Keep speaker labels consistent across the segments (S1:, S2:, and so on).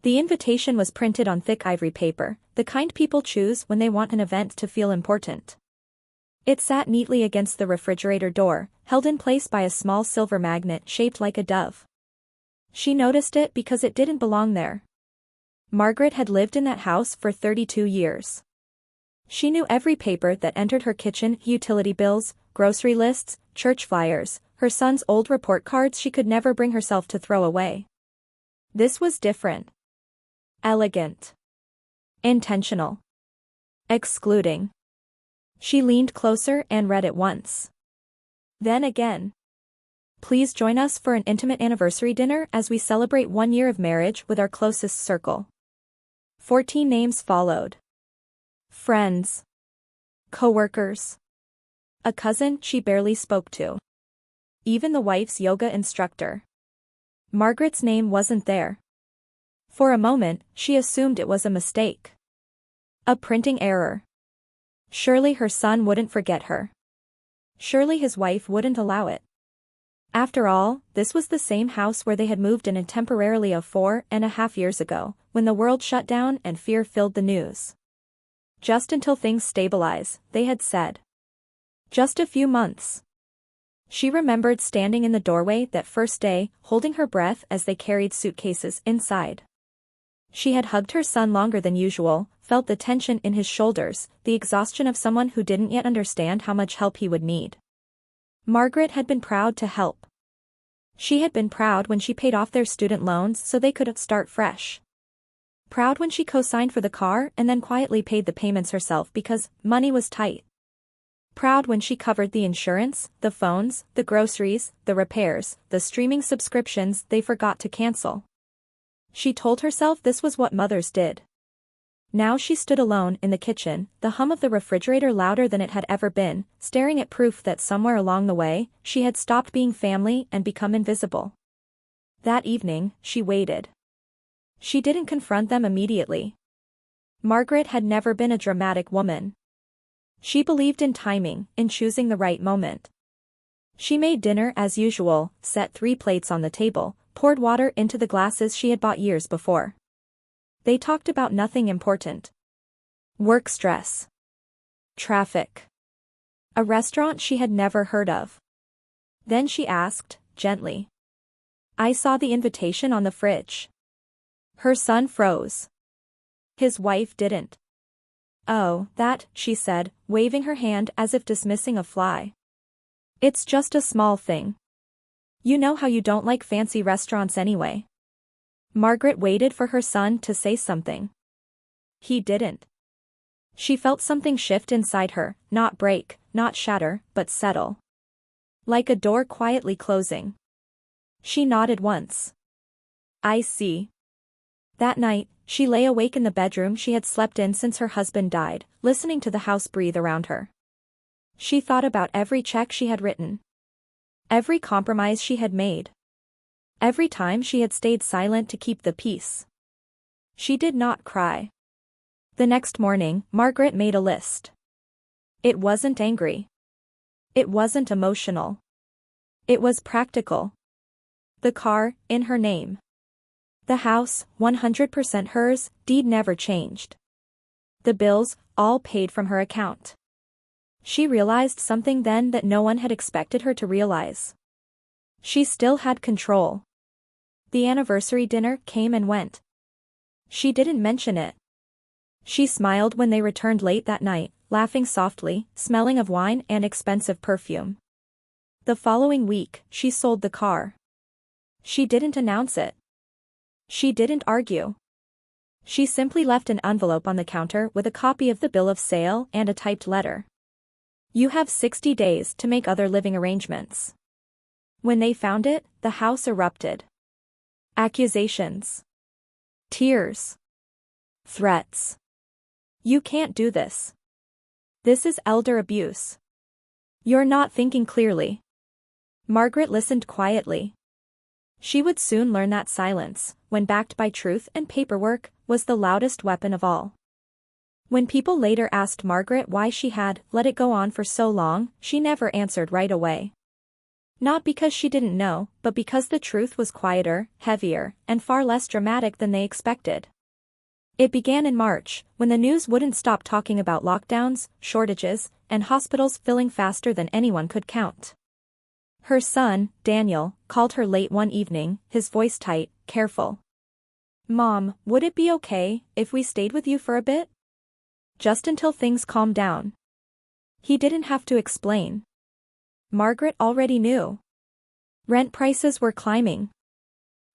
S1: The invitation was printed on thick ivory paper, the kind people choose when they want an event to feel important. It sat neatly against the refrigerator door, held in place by a small silver magnet shaped like a dove. She noticed it because it didn't belong there. Margaret had lived in that house for 32 years. She knew every paper that entered her kitchen, utility bills, grocery lists, church flyers, her son's old report cards she could never bring herself to throw away. This was different. Elegant. Intentional. Excluding. She leaned closer and read it once. Then again. Please join us for an intimate anniversary dinner as we celebrate 1 year of marriage with our closest circle. 14 names followed. Friends. Co-workers. A cousin she barely spoke to. Even the wife's yoga instructor. Margaret's name wasn't there. For a moment, she assumed it was a mistake. A printing error. Surely her son wouldn't forget her. Surely his wife wouldn't allow it. After all, this was the same house where they had moved in temporarily 4.5 years ago, when the world shut down and fear filled the news. Just until things stabilize, they had said. Just a few months. She remembered standing in the doorway that first day, holding her breath as they carried suitcases inside. She had hugged her son longer than usual, felt the tension in his shoulders, the exhaustion of someone who didn't yet understand how much help he would need. Margaret had been proud to help. She had been proud when she paid off their student loans so they could start fresh. Proud when she co-signed for the car and then quietly paid the payments herself because money was tight. Proud when she covered the insurance, the phones, the groceries, the repairs, the streaming subscriptions they forgot to cancel. She told herself this was what mothers did. Now she stood alone in the kitchen, the hum of the refrigerator louder than it had ever been, staring at proof that somewhere along the way, she had stopped being family and become invisible. That evening, she waited. She didn't confront them immediately. Margaret had never been a dramatic woman. She believed in timing, in choosing the right moment. She made dinner as usual, set 3 plates on the table, poured water into the glasses she had bought years before. They talked about nothing important. Work stress. Traffic. A restaurant she had never heard of. Then she asked, gently. I saw the invitation on the fridge. Her son froze. His wife didn't. Oh, that, she said, waving her hand as if dismissing a fly. It's just a small thing. You know how you don't like fancy restaurants anyway. Margaret waited for her son to say something. He didn't. She felt something shift inside her, not break, not shatter, but settle. Like a door quietly closing. She nodded once. I see. That night, she lay awake in the bedroom she had slept in since her husband died, listening to the house breathe around her. She thought about every check she had written. Every compromise she had made. Every time she had stayed silent to keep the peace. She did not cry. The next morning, Margaret made a list. It wasn't angry. It wasn't emotional. It was practical. The car, in her name. The house, 100% hers, deed never changed. The bills, all paid from her account. She realized something then that no one had expected her to realize. She still had control. The anniversary dinner came and went. She didn't mention it. She smiled when they returned late that night, laughing softly, smelling of wine and expensive perfume. The following week, she sold the car. She didn't announce it. She didn't argue. She simply left an envelope on the counter with a copy of the bill of sale and a typed letter. You have 60 days to make other living arrangements. When they found it, the house erupted. Accusations. Tears. Threats. You can't do this. This is elder abuse. You're not thinking clearly. Margaret listened quietly. She would soon learn that silence, when backed by truth and paperwork, was the loudest weapon of all. When people later asked Margaret why she had let it go on for so long, she never answered right away. Not because she didn't know, but because the truth was quieter, heavier, and far less dramatic than they expected. It began in March, when the news wouldn't stop talking about lockdowns, shortages, and hospitals filling faster than anyone could count. Her son, Daniel, called her late one evening, his voice tight, careful. "Mom, would it be okay if we stayed with you for a bit? Just until things calmed down." He didn't have to explain. Margaret already knew. Rent prices were climbing.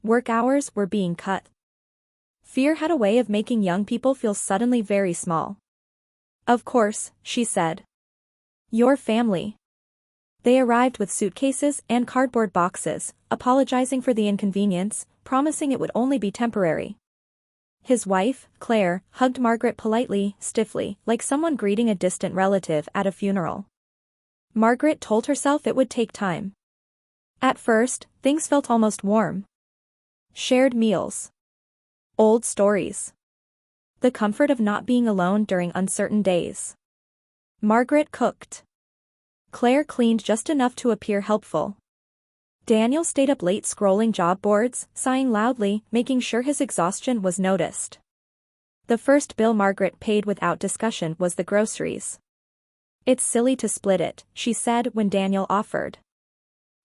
S1: Work hours were being cut. Fear had a way of making young people feel suddenly very small. "Of course," she said. "Your family." They arrived with suitcases and cardboard boxes, apologizing for the inconvenience, promising it would only be temporary. His wife, Claire, hugged Margaret politely, stiffly, like someone greeting a distant relative at a funeral. Margaret told herself it would take time. At first, things felt almost warm. Shared meals. Old stories. The comfort of not being alone during uncertain days. Margaret cooked. Claire cleaned just enough to appear helpful. Daniel stayed up late scrolling job boards, sighing loudly, making sure his exhaustion was noticed. The first bill Margaret paid without discussion was the groceries. "It's silly to split it," she said when Daniel offered.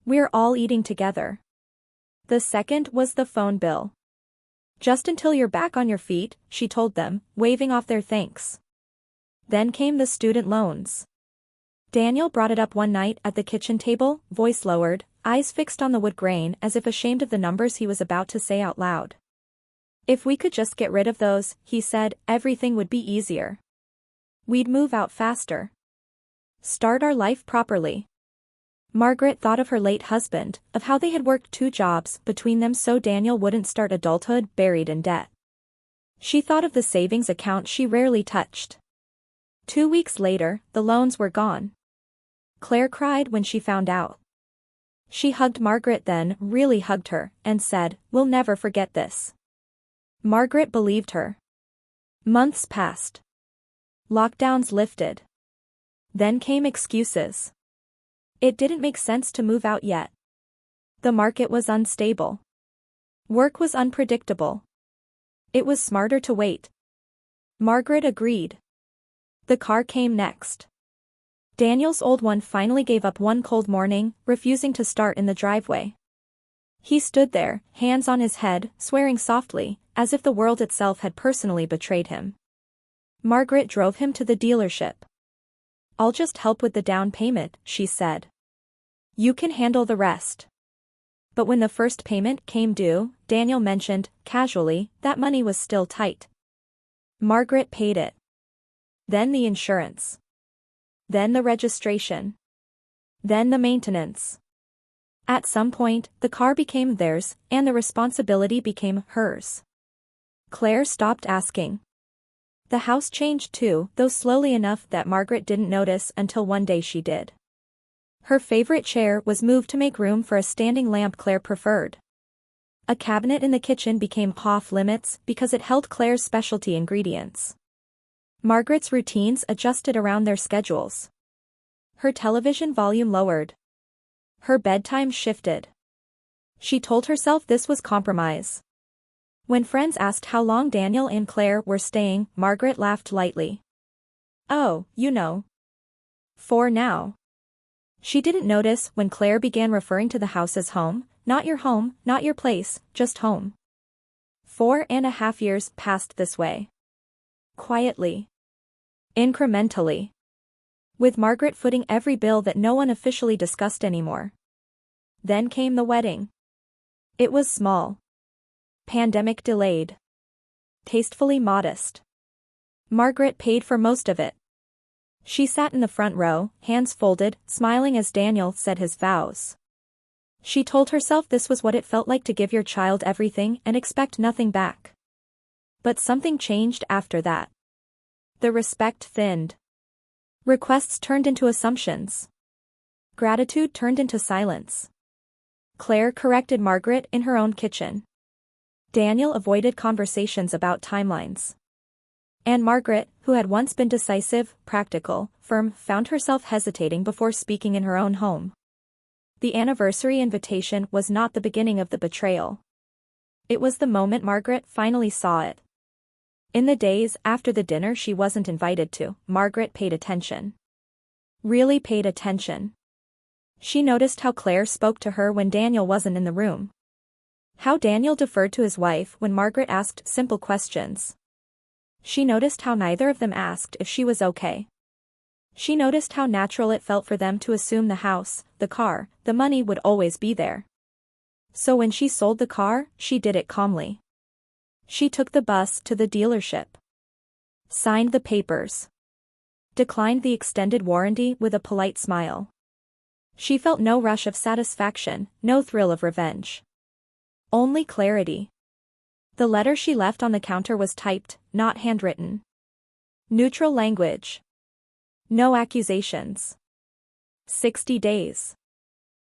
S1: "We're all eating together." The second was the phone bill. "Just until you're back on your feet," she told them, waving off their thanks. Then came the student loans. Daniel brought it up one night at the kitchen table, voice lowered, eyes fixed on the wood grain as if ashamed of the numbers he was about to say out loud. "If we could just get rid of those," he said, "everything would be easier. We'd move out faster. Start our life properly." Margaret thought of her late husband, of how they had worked 2 jobs between them so Daniel wouldn't start adulthood buried in debt. She thought of the savings account she rarely touched. 2 weeks later, the loans were gone. Claire cried when she found out. She hugged Margaret then, really hugged her, and said, "We'll never forget this." Margaret believed her. Months passed. Lockdowns lifted. Then came excuses. It didn't make sense to move out yet. The market was unstable. Work was unpredictable. It was smarter to wait. Margaret agreed. The car came next. Daniel's old one finally gave up one cold morning, refusing to start in the driveway. He stood there, hands on his head, swearing softly, as if the world itself had personally betrayed him. Margaret drove him to the dealership. "I'll just help with the down payment," she said. "You can handle the rest." But when the first payment came due, Daniel mentioned, casually, that money was still tight. Margaret paid it. Then the insurance. Then the registration. Then the maintenance. At some point, the car became theirs, and the responsibility became hers. Claire stopped asking. The house changed too, though slowly enough that Margaret didn't notice until one day she did. Her favorite chair was moved to make room for a standing lamp Claire preferred. A cabinet in the kitchen became off-limits because it held Claire's specialty ingredients. Margaret's routines adjusted around their schedules. Her television volume lowered. Her bedtime shifted. She told herself this was compromise. When friends asked how long Daniel and Claire were staying, Margaret laughed lightly. "Oh, you know. For now." She didn't notice when Claire began referring to the house as home, not your place, just home. 4.5 years passed this way. Quietly. Incrementally. With Margaret footing every bill that no one officially discussed anymore. Then came the wedding. It was small. Pandemic delayed. Tastefully modest. Margaret paid for most of it. She sat in the front row, hands folded, smiling as Daniel said his vows. She told herself this was what it felt like to give your child everything and expect nothing back. But something changed after that. The respect thinned. Requests turned into assumptions. Gratitude turned into silence. Claire corrected Margaret in her own kitchen. Daniel avoided conversations about timelines. And Margaret, who had once been decisive, practical, firm, found herself hesitating before speaking in her own home. The anniversary invitation was not the beginning of the betrayal. It was the moment Margaret finally saw it. In the days after the dinner she wasn't invited to, Margaret paid attention. Really paid attention. She noticed how Claire spoke to her when Daniel wasn't in the room. How Daniel deferred to his wife when Margaret asked simple questions. She noticed how neither of them asked if she was okay. She noticed how natural it felt for them to assume the house, the car, the money would always be there. So when she sold the car, she did it calmly. She took the bus to the dealership. Signed the papers. Declined the extended warranty with a polite smile. She felt no rush of satisfaction, no thrill of revenge. Only clarity. The letter she left on the counter was typed, not handwritten. Neutral language. No accusations. 60 days.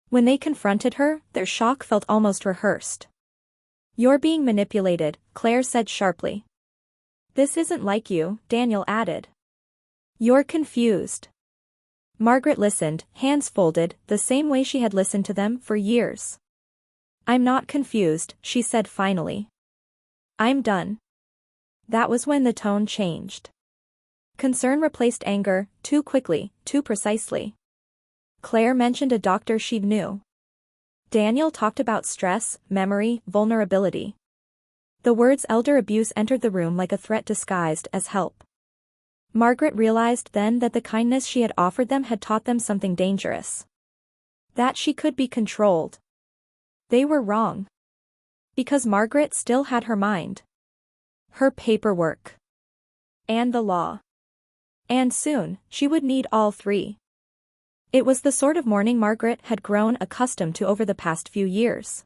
S1: When they confronted her, their shock felt almost rehearsed. "You're being manipulated," Claire said sharply. "This isn't like you," Daniel added. "You're confused." Margaret listened, hands folded, the same way she had listened to them for years. "I'm not confused," she said finally. "I'm done." That was when the tone changed. Concern replaced anger, too quickly, too precisely. Claire mentioned a doctor she knew. Daniel talked about stress, memory, vulnerability. The words elder abuse entered the room like a threat disguised as help. Margaret realized then that the kindness she had offered them had taught them something dangerous. That she could be controlled. They were wrong. Because Margaret still had her mind. Her paperwork. And the law. And soon, she would need all three. It was the sort of morning Margaret had grown accustomed to over the past few years.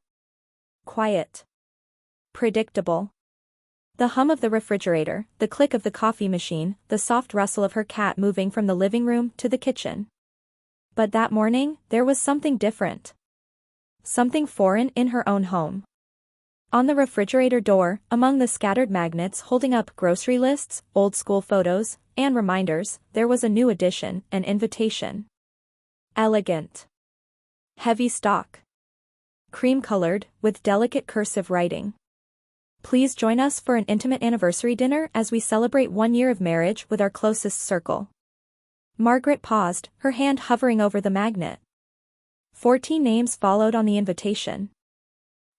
S1: Quiet. Predictable. The hum of the refrigerator, the click of the coffee machine, the soft rustle of her cat moving from the living room to the kitchen. But that morning, there was something different. Something foreign in her own home. On the refrigerator door, among the scattered magnets holding up grocery lists, old-school photos, and reminders, there was a new addition, an invitation. Elegant. Heavy stock. Cream-colored, with delicate cursive writing. "Please join us for an intimate anniversary dinner as we celebrate 1 year of marriage with our closest circle." Margaret paused, her hand hovering over the magnet. 14 names followed on the invitation.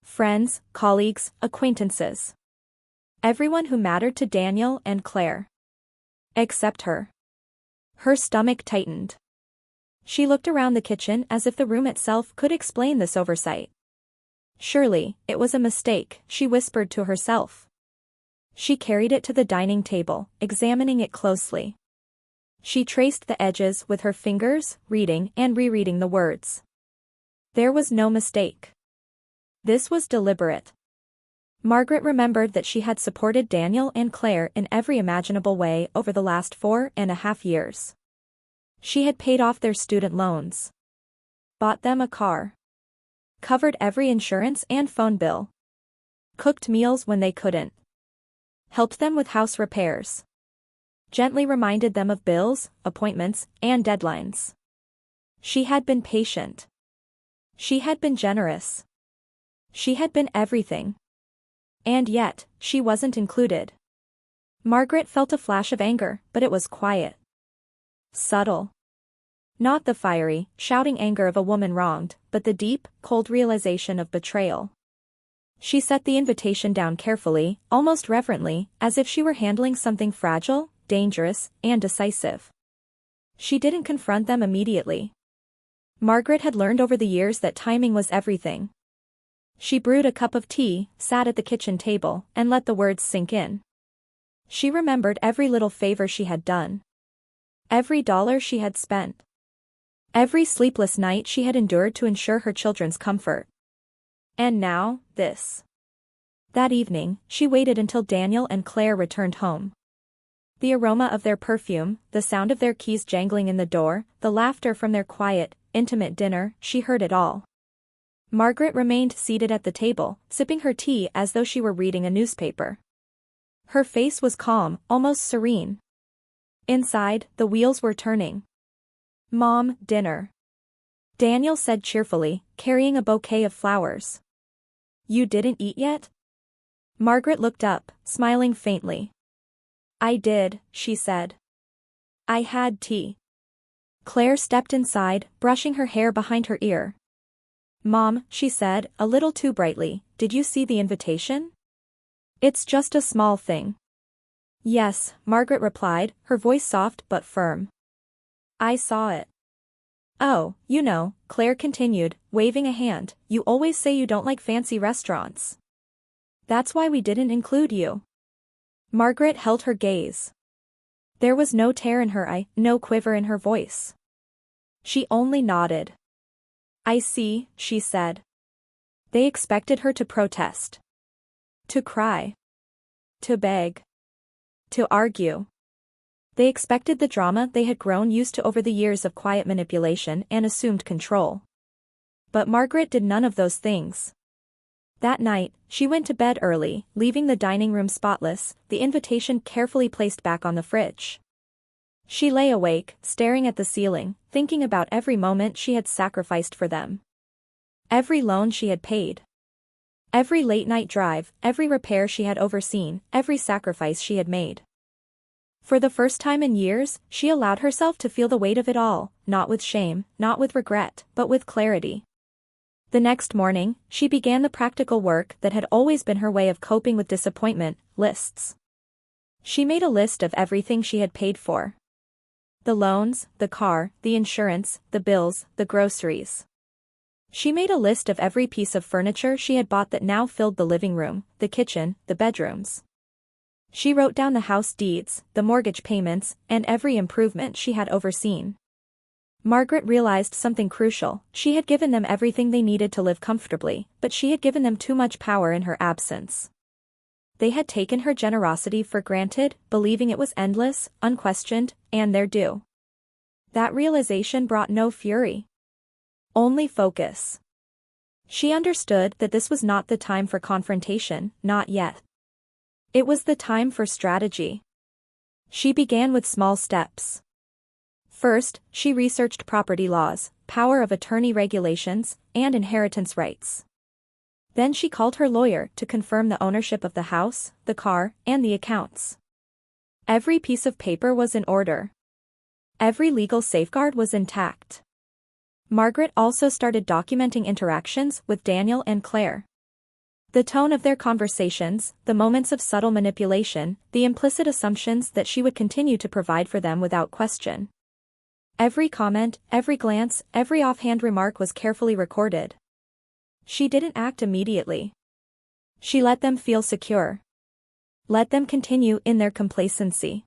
S1: Friends, colleagues, acquaintances. Everyone who mattered to Daniel and Claire. Except her. Her stomach tightened. She looked around the kitchen as if the room itself could explain this oversight. Surely, it was a mistake, she whispered to herself. She carried it to the dining table, examining it closely. She traced the edges with her fingers, reading and rereading the words. There was no mistake. This was deliberate. Margaret remembered that she had supported Daniel and Claire in every imaginable way over the last 4.5 years. She had paid off their student loans. Bought them a car. Covered every insurance and phone bill. Cooked meals when they couldn't. Helped them with house repairs. Gently reminded them of bills, appointments, and deadlines. She had been patient. She had been generous. She had been everything. And yet, she wasn't included. Margaret felt a flash of anger, but it was quiet. Subtle. Not the fiery, shouting anger of a woman wronged, but the deep, cold realization of betrayal. She set the invitation down carefully, almost reverently, as if she were handling something fragile, dangerous, and decisive. She didn't confront them immediately. Margaret had learned over the years that timing was everything. She brewed a cup of tea, sat at the kitchen table, and let the words sink in. She remembered every little favor she had done. Every dollar she had spent. Every sleepless night she had endured to ensure her children's comfort. And now, this. That evening, she waited until Daniel and Claire returned home. The aroma of their perfume, the sound of their keys jangling in the door, the laughter from their quiet, intimate dinner, she heard it all. Margaret remained seated at the table, sipping her tea as though she were reading a newspaper. Her face was calm, almost serene. Inside, the wheels were turning. Mom, dinner. Daniel said cheerfully, carrying a bouquet of flowers. You didn't eat yet? Margaret looked up, smiling faintly. I did, she said. I had tea. Claire stepped inside, brushing her hair behind her ear. Mom, she said, a little too brightly, did you see the invitation? It's just a small thing. Yes, Margaret replied, her voice soft but firm. I saw it. Oh, you know, Claire continued, waving a hand, you always say you don't like fancy restaurants. That's why we didn't include you. Margaret held her gaze. There was no tear in her eye, no quiver in her voice. She only nodded. I see, she said. They expected her to protest. To cry. To beg. To argue. They expected the drama they had grown used to over the years of quiet manipulation and assumed control. But Margaret did none of those things. That night, she went to bed early, leaving the dining room spotless, the invitation carefully placed back on the fridge. She lay awake, staring at the ceiling, thinking about every moment she had sacrificed for them. Every loan she had paid. Every late-night drive, every repair she had overseen, every sacrifice she had made. For the first time in years, she allowed herself to feel the weight of it all, not with shame, not with regret, but with clarity. The next morning, she began the practical work that had always been her way of coping with disappointment, lists. She made a list of everything she had paid for. The loans, the car, the insurance, the bills, the groceries. She made a list of every piece of furniture she had bought that now filled the living room, the kitchen, the bedrooms. She wrote down the house deeds, the mortgage payments, and every improvement she had overseen. Margaret realized something crucial. She had given them everything they needed to live comfortably, but she had given them too much power in her absence. They had taken her generosity for granted, believing it was endless, unquestioned, and their due. That realization brought no fury. Only focus. She understood that this was not the time for confrontation, not yet. It was the time for strategy. She began with small steps. First, she researched property laws, power of attorney regulations, and inheritance rights. Then she called her lawyer to confirm the ownership of the house, the car, and the accounts. Every piece of paper was in order. Every legal safeguard was intact. Margaret also started documenting interactions with Daniel and Claire. The tone of their conversations, the moments of subtle manipulation, the implicit assumptions that she would continue to provide for them without question. Every comment, every glance, every offhand remark was carefully recorded. She didn't act immediately. She let them feel secure. Let them continue in their complacency.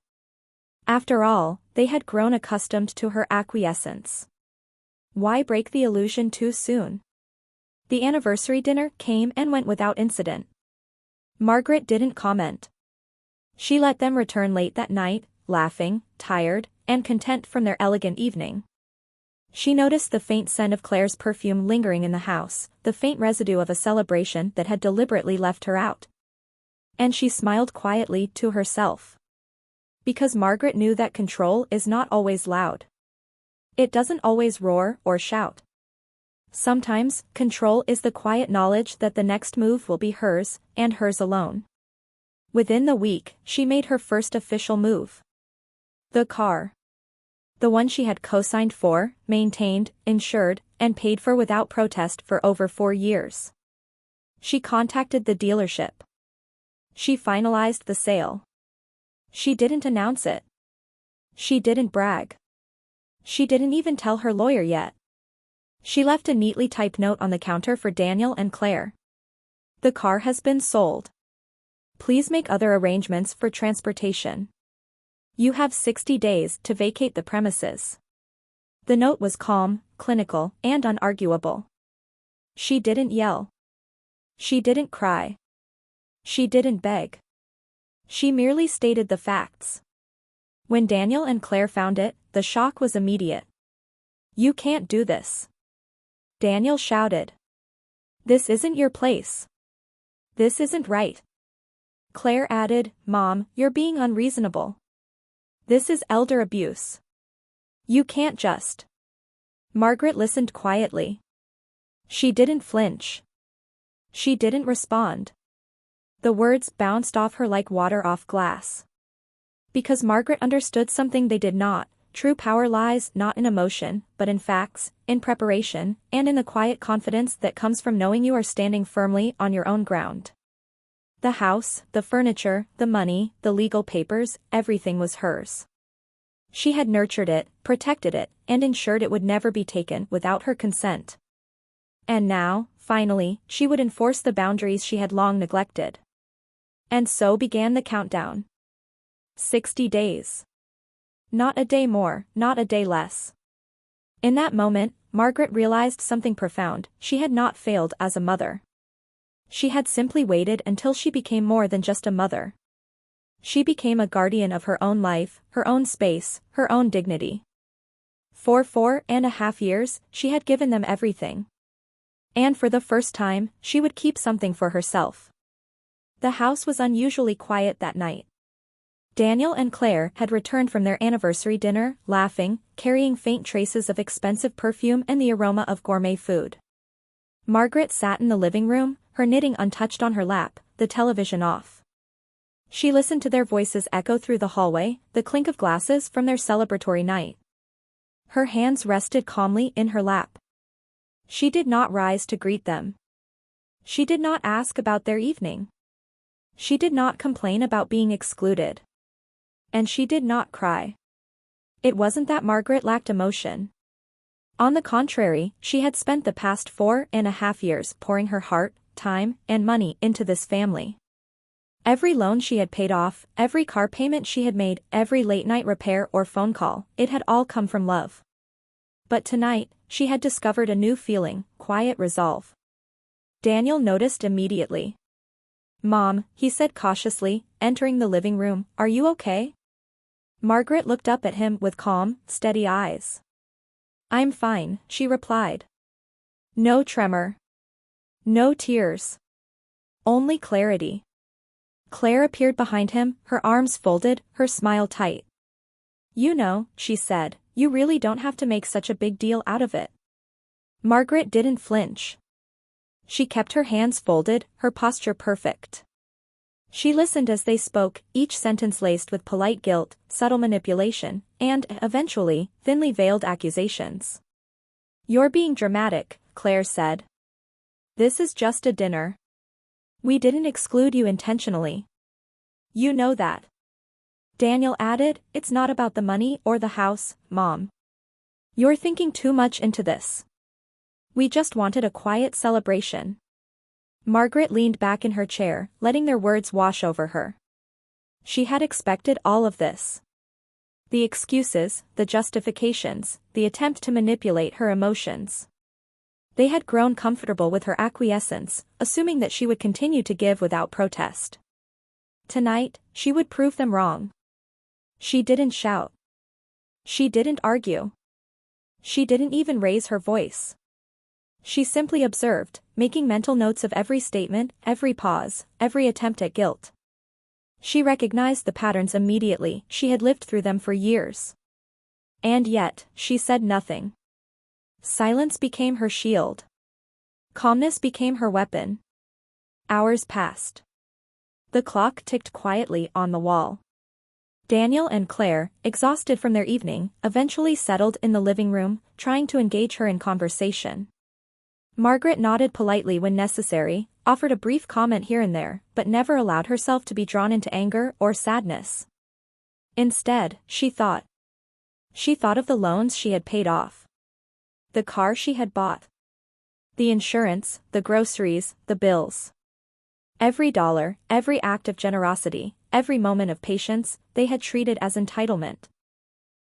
S1: After all, they had grown accustomed to her acquiescence. Why break the illusion too soon? The anniversary dinner came and went without incident. Margaret didn't comment. She let them return late that night, laughing, tired, and content from their elegant evening. She noticed the faint scent of Claire's perfume lingering in the house, the faint residue of a celebration that had deliberately left her out. And she smiled quietly to herself. Because Margaret knew that control is not always loud. It doesn't always roar or shout. Sometimes, control is the quiet knowledge that the next move will be hers, and hers alone. Within the week, she made her first official move. The car. The one she had co-signed for, maintained, insured, and paid for without protest for over 4 years. She contacted the dealership. She finalized the sale. She didn't announce it. She didn't brag. She didn't even tell her lawyer yet. She left a neatly typed note on the counter for Daniel and Claire. The car has been sold. Please make other arrangements for transportation. You have 60 days to vacate the premises. The note was calm, clinical, and unarguable. She didn't yell. She didn't cry. She didn't beg. She merely stated the facts. When Daniel and Claire found it, the shock was immediate. You can't do this. Daniel shouted. This isn't your place. This isn't right. Claire added, Mom, you're being unreasonable. This is elder abuse. You can't just. Margaret listened quietly. She didn't flinch. She didn't respond. The words bounced off her like water off glass. Because Margaret understood something they did not, true power lies not in emotion, but in facts, in preparation, and in the quiet confidence that comes from knowing you are standing firmly on your own ground. The house, the furniture, the money, the legal papers, everything was hers. She had nurtured it, protected it, and ensured it would never be taken without her consent. And now, finally, she would enforce the boundaries she had long neglected. And so began the countdown. 60 days. Not a day more, not a day less. In that moment, Margaret realized something profound: she had not failed as a mother. She had simply waited until she became more than just a mother. She became a guardian of her own life, her own space, her own dignity. For 4.5 years, she had given them everything. And for the first time, she would keep something for herself. The house was unusually quiet that night. Daniel and Claire had returned from their anniversary dinner, laughing, carrying faint traces of expensive perfume and the aroma of gourmet food. Margaret sat in the living room, her knitting untouched on her lap, the television off. She listened to their voices echo through the hallway, the clink of glasses from their celebratory night. Her hands rested calmly in her lap. She did not rise to greet them. She did not ask about their evening. She did not complain about being excluded. And she did not cry. It wasn't that Margaret lacked emotion. On the contrary, she had spent the past 4.5 years pouring her heart, time, and money into this family. Every loan she had paid off, every car payment she had made, every late-night repair or phone call, it had all come from love. But tonight, she had discovered a new feeling: quiet resolve. Daniel noticed immediately. "Mom," he said cautiously, entering the living room, "are you okay?" Margaret looked up at him with calm, steady eyes. "I'm fine," she replied. No tremor. No tears. Only clarity. Claire appeared behind him, her arms folded, her smile tight. "You know," she said, "you really don't have to make such a big deal out of it." Margaret didn't flinch. She kept her hands folded, her posture perfect. She listened as they spoke, each sentence laced with polite guilt, subtle manipulation, and, eventually, thinly veiled accusations. "You're being dramatic," Claire said. "This is just a dinner. We didn't exclude you intentionally. You know that." Daniel added, "It's not about the money or the house, Mom. You're thinking too much into this. We just wanted a quiet celebration." Margaret leaned back in her chair, letting their words wash over her. She had expected all of this. The excuses, the justifications, the attempt to manipulate her emotions. They had grown comfortable with her acquiescence, assuming that she would continue to give without protest. Tonight, she would prove them wrong. She didn't shout. She didn't argue. She didn't even raise her voice. She simply observed, making mental notes of every statement, every pause, every attempt at guilt. She recognized the patterns immediately, she had lived through them for years. And yet, she said nothing. Silence became her shield. Calmness became her weapon. Hours passed. The clock ticked quietly on the wall. Daniel and Claire, exhausted from their evening, eventually settled in the living room, trying to engage her in conversation. Margaret nodded politely when necessary, offered a brief comment here and there, but never allowed herself to be drawn into anger or sadness. Instead, she thought. She thought of the loans she had paid off. The car she had bought. The insurance, the groceries, the bills. Every dollar, every act of generosity, every moment of patience, they had treated as entitlement.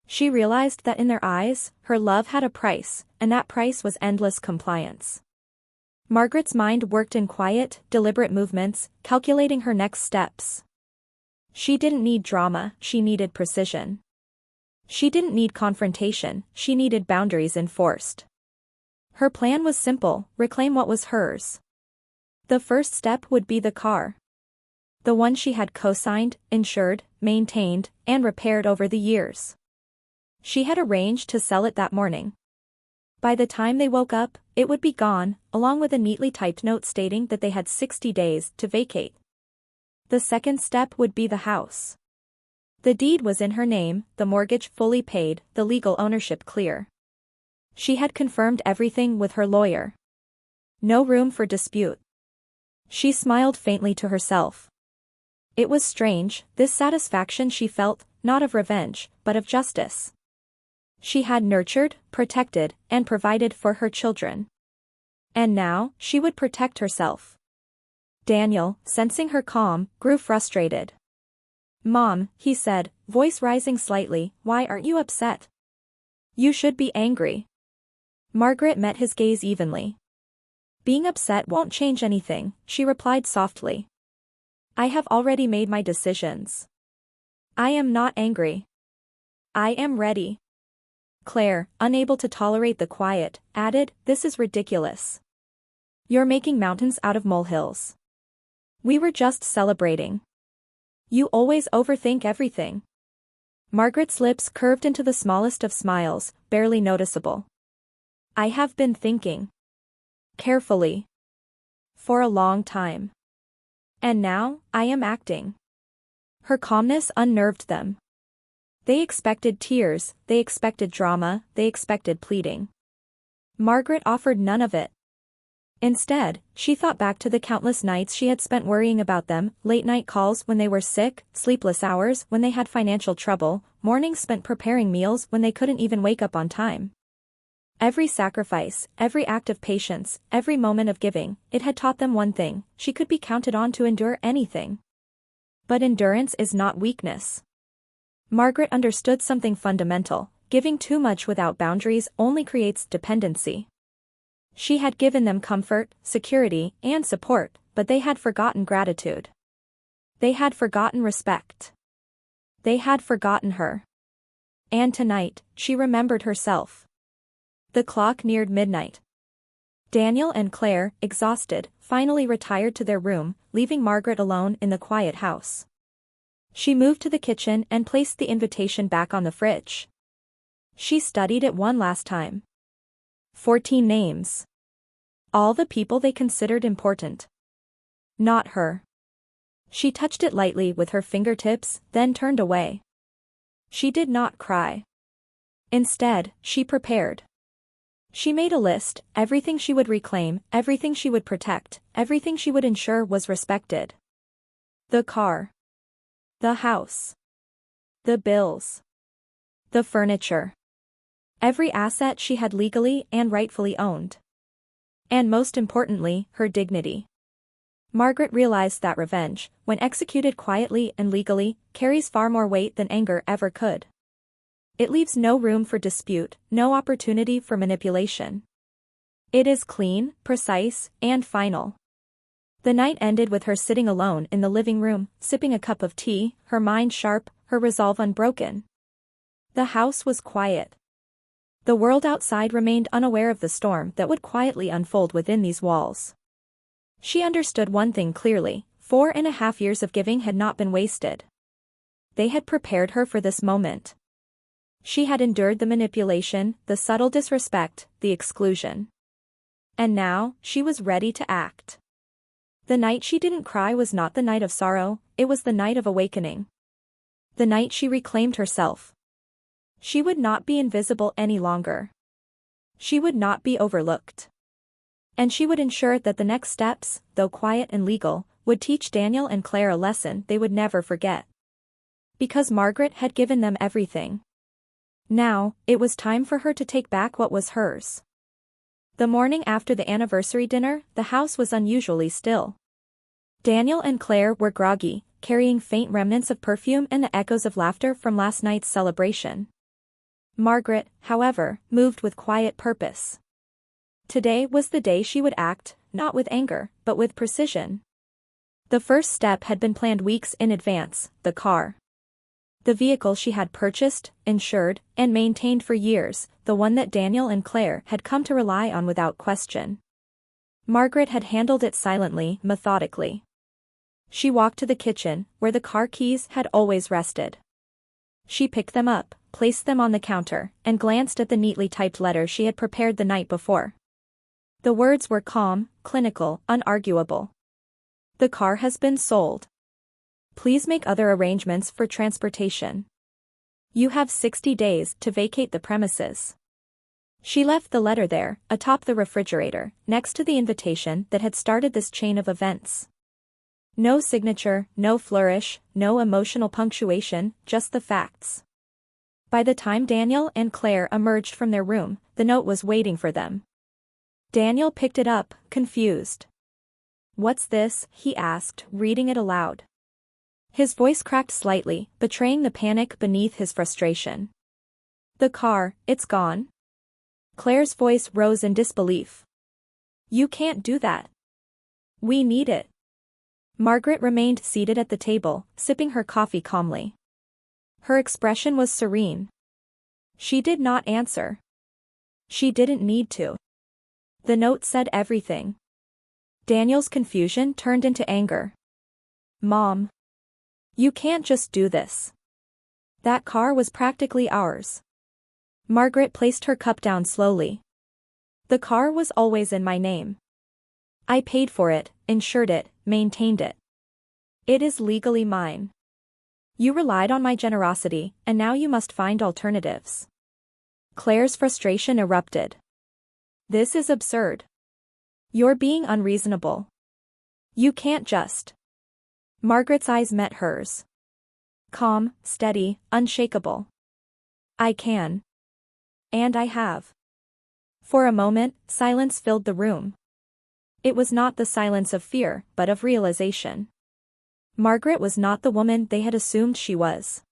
S1: She realized that in their eyes, her love had a price, and that price was endless compliance. Margaret's mind worked in quiet, deliberate movements, calculating her next steps. She didn't need drama, she needed precision. She didn't need confrontation, she needed boundaries enforced. Her plan was simple: reclaim what was hers. The first step would be the car. The one she had co-signed, insured, maintained, and repaired over the years. She had arranged to sell it that morning. By the time they woke up, it would be gone, along with a neatly typed note stating that they had 60 days to vacate. The second step would be the house. The deed was in her name, the mortgage fully paid, the legal ownership clear. She had confirmed everything with her lawyer. No room for dispute. She smiled faintly to herself. It was strange, this satisfaction she felt, not of revenge, but of justice. She had nurtured, protected, and provided for her children. And now, she would protect herself. Daniel, sensing her calm, grew frustrated. "Mom," he said, voice rising slightly, "why aren't you upset? You should be angry." Margaret met his gaze evenly. "Being upset won't change anything," she replied softly. "I have already made my decisions. I am not angry. I am ready." Claire, unable to tolerate the quiet, added, "This is ridiculous. You're making mountains out of molehills. We were just celebrating. You always overthink everything." Margaret's lips curved into the smallest of smiles, barely noticeable. "I have been thinking. Carefully. For a long time. And now, I am acting." Her calmness unnerved them. They expected tears, they expected drama, they expected pleading. Margaret offered none of it. Instead, she thought back to the countless nights she had spent worrying about them, late-night calls when they were sick, sleepless hours when they had financial trouble, mornings spent preparing meals when they couldn't even wake up on time. Every sacrifice, every act of patience, every moment of giving, it had taught them one thing: she could be counted on to endure anything. But endurance is not weakness. Margaret understood something fundamental: giving too much without boundaries only creates dependency. She had given them comfort, security, and support, but they had forgotten gratitude. They had forgotten respect. They had forgotten her. And tonight, she remembered herself. The clock neared midnight. Daniel and Claire, exhausted, finally retired to their room, leaving Margaret alone in the quiet house. She moved to the kitchen and placed the invitation back on the fridge. She studied it one last time. 14 names. All the people they considered important. Not her. She touched it lightly with her fingertips, then turned away. She did not cry. Instead, she prepared. She made a list: everything she would reclaim, everything she would protect, everything she would ensure was respected. The car. The house. The bills. The furniture. Every asset she had legally and rightfully owned. And most importantly, her dignity. Margaret realized that revenge, when executed quietly and legally, carries far more weight than anger ever could. It leaves no room for dispute, no opportunity for manipulation. It is clean, precise, and final. The night ended with her sitting alone in the living room, sipping a cup of tea, her mind sharp, her resolve unbroken. The house was quiet. The world outside remained unaware of the storm that would quietly unfold within these walls. She understood one thing clearly: 4.5 years of giving had not been wasted. They had prepared her for this moment. She had endured the manipulation, the subtle disrespect, the exclusion. And now, she was ready to act. The night she didn't cry was not the night of sorrow, it was the night of awakening. The night she reclaimed herself. She would not be invisible any longer. She would not be overlooked. And she would ensure that the next steps, though quiet and legal, would teach Daniel and Claire a lesson they would never forget. Because Margaret had given them everything. Now, it was time for her to take back what was hers. The morning after the anniversary dinner, the house was unusually still. Daniel and Claire were groggy, carrying faint remnants of perfume and the echoes of laughter from last night's celebration. Margaret, however, moved with quiet purpose. Today was the day she would act, not with anger, but with precision. The first step had been planned weeks in advance: the car. The vehicle she had purchased, insured, and maintained for years, the one that Daniel and Claire had come to rely on without question. Margaret had handled it silently, methodically. She walked to the kitchen, where the car keys had always rested. She picked them up, placed them on the counter, and glanced at the neatly typed letter she had prepared the night before. The words were calm, clinical, unarguable. The car has been sold. Please make other arrangements for transportation. You have 60 days to vacate the premises. She left the letter there, atop the refrigerator, next to the invitation that had started this chain of events. No signature, no flourish, no emotional punctuation, just the facts. By the time Daniel and Claire emerged from their room, the note was waiting for them. Daniel picked it up, confused. "What's this?" he asked, reading it aloud. His voice cracked slightly, betraying the panic beneath his frustration. "The car, it's gone?" Claire's voice rose in disbelief. "You can't do that. We need it." Margaret remained seated at the table, sipping her coffee calmly. Her expression was serene. She did not answer. She didn't need to. The note said everything. Daniel's confusion turned into anger. "Mom. You can't just do this. That car was practically ours." Margaret placed her cup down slowly. "The car was always in my name. I paid for it, insured it, maintained it. It is legally mine. You relied on my generosity, and now you must find alternatives." Claire's frustration erupted. "This is absurd. You're being unreasonable. You can't just." Margaret's eyes met hers. Calm, steady, unshakable. "I can. And I have." For a moment, silence filled the room. It was not the silence of fear, but of realization. Margaret was not the woman they had assumed she was.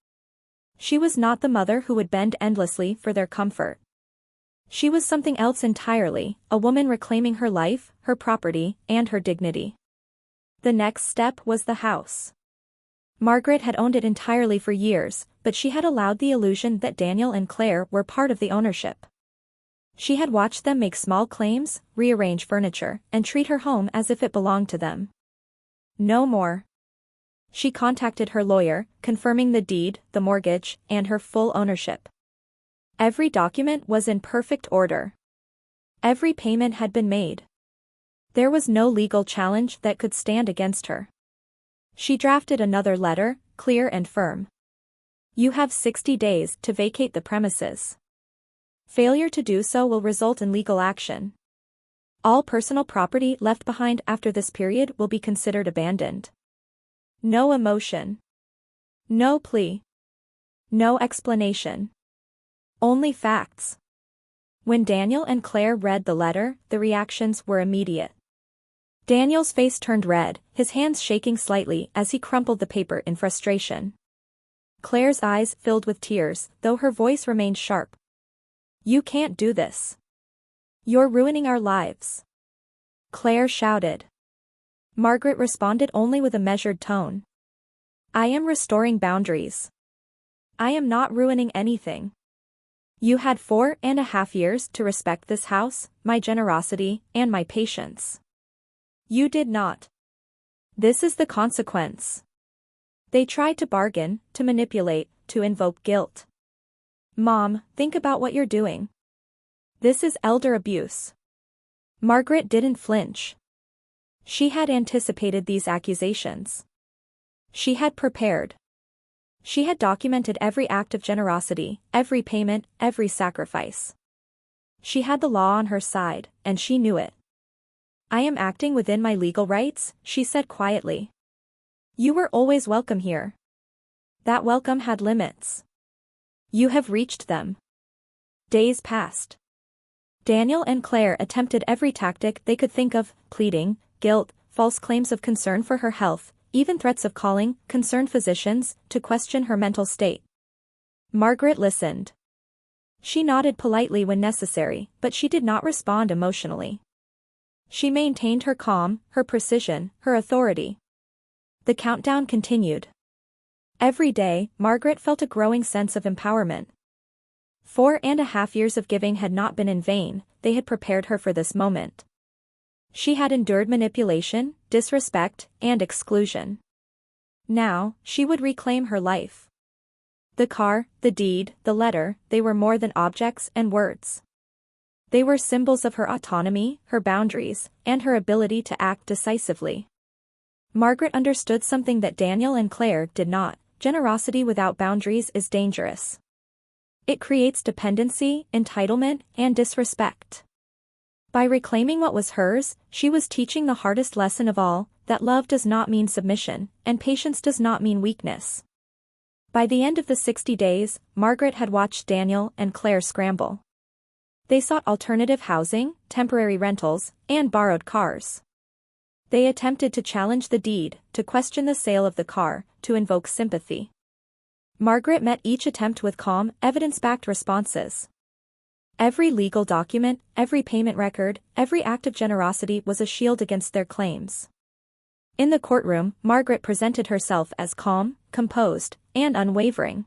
S1: She was not the mother who would bend endlessly for their comfort. She was something else entirely, a woman reclaiming her life, her property, and her dignity. The next step was the house. Margaret had owned it entirely for years, but she had allowed the illusion that Daniel and Claire were part of the ownership. She had watched them make small claims, rearrange furniture, and treat her home as if it belonged to them. No more. She contacted her lawyer, confirming the deed, the mortgage, and her full ownership. Every document was in perfect order. Every payment had been made. There was no legal challenge that could stand against her. She drafted another letter, clear and firm. You have 60 days to vacate the premises. Failure to do so will result in legal action. All personal property left behind after this period will be considered abandoned. No emotion. No plea. No explanation. Only facts. When Daniel and Claire read the letter, the reactions were immediate. Daniel's face turned red, his hands shaking slightly as he crumpled the paper in frustration. Claire's eyes filled with tears, though her voice remained sharp. You can't do this. You're ruining our lives. Claire shouted. Margaret responded only with a measured tone. I am restoring boundaries. I am not ruining anything. You had 4.5 years to respect this house, my generosity, and my patience. You did not. This is the consequence. They tried to bargain, to manipulate, to invoke guilt. Mom, think about what you're doing. This is elder abuse. Margaret didn't flinch. She had anticipated these accusations. She had prepared. She had documented every act of generosity, every payment, every sacrifice. She had the law on her side, and she knew it. I am acting within my legal rights, she said quietly. You were always welcome here. That welcome had limits. You have reached them. Days passed. Daniel and Claire attempted every tactic they could think of, pleading, guilt, false claims of concern for her health, even threats of calling concerned physicians to question her mental state. Margaret listened. She nodded politely when necessary, but she did not respond emotionally. She maintained her calm, her precision, her authority. The countdown continued. Every day, Margaret felt a growing sense of empowerment. 4.5 years of giving had not been in vain, they had prepared her for this moment. She had endured manipulation, disrespect, and exclusion. Now, she would reclaim her life. The car, the deed, the letter, they were more than objects and words. They were symbols of her autonomy, her boundaries, and her ability to act decisively. Margaret understood something that Daniel and Claire did not: generosity without boundaries is dangerous. It creates dependency, entitlement, and disrespect. By reclaiming what was hers, she was teaching the hardest lesson of all, that love does not mean submission, and patience does not mean weakness. By the end of the 60 days, Margaret had watched Daniel and Claire scramble. They sought alternative housing, temporary rentals, and borrowed cars. They attempted to challenge the deed, to question the sale of the car, to invoke sympathy. Margaret met each attempt with calm, evidence-backed responses. Every legal document, every payment record, every act of generosity was a shield against their claims. In the courtroom, Margaret presented herself as calm, composed, and unwavering.